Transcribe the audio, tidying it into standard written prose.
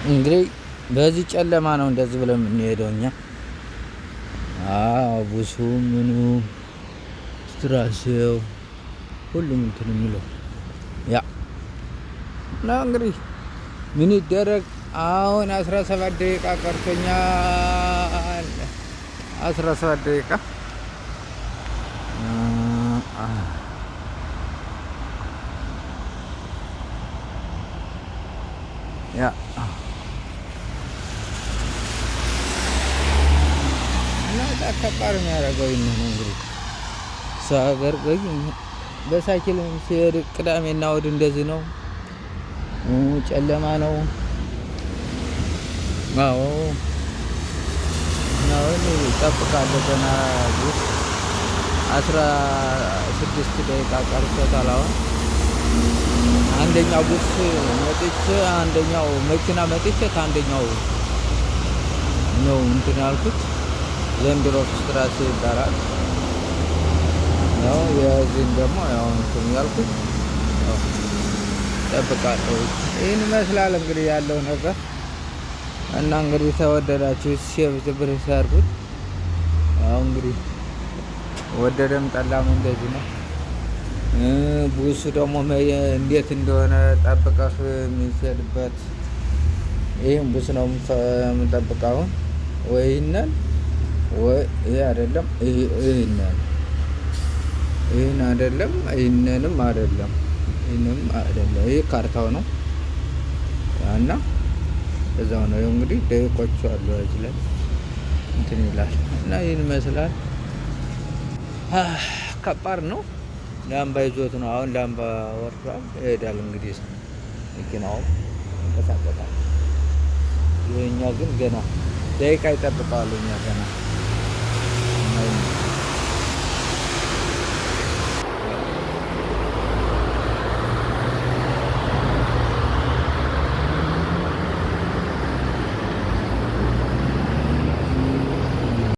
እንግዲህ በዚህ ጨለማ ነው እንደዚህ ብለን የምንሄደው እኛ። ቡሱ ምኑ ስትራሴው ሁሉም እንትን የሚለው ያ እና እንግዲህ ምን ይደረግ። አሁን 17 ደቂቃ ቀርቶኛል። 17 ደቂቃ ያ እና ከባድ የሚያደርገው ይሄን ነው እንግዲህ ሰው ሀገር በሳይክል ሲሄድ ቅዳሜና እሑድ እንደዚህ ነው። ጨለማ ነው። አዎ ነው እጠብቃለሁ። ገና 16 ደቂቃ ቀርቶታል። አሁን አንደኛው ቡስ መጥቼ አንደኛው መኪና መጥቼ ከአንደኛው ነው እንትን ያልኩት። ዘንድሮ ስትራሴ ይባላል። ያው የዚህን ደግሞ ያው እንትን ያልኩት እጠብቃለሁ። ይህን ይመስላል እንግዲህ ያለው ነገር እና እንግዲህ ተወደዳችሁ ብር ሲያርጉት ያው እንግዲህ ወደደም ጠላም እንደዚህ ነው። ቡሱ ደግሞ እንዴት እንደሆነ ጠብቀህ የሚሄድበት ይህም ቡስ ነው የምጠብቀው። ወይነን ወይ ይሄ አይደለም ይህን አይደለም ይህንንም አይደለም ይሄ ካርታው ነው እና እዛው ነው እንግዲህ ደቂቆቹ አሉ እዚህ ላይ እንትን ይላል እና ይህን ይመስላል። ከባድ ነው። ላምባ ይዞት ነው አሁን ላምባ ወርዷል ይሄዳል እንግዲህ መኪናው ይንቀሳቀሳል። ይሄኛ ግን ገና ደቂቃ ይጠብቃሉ። እኛ ገና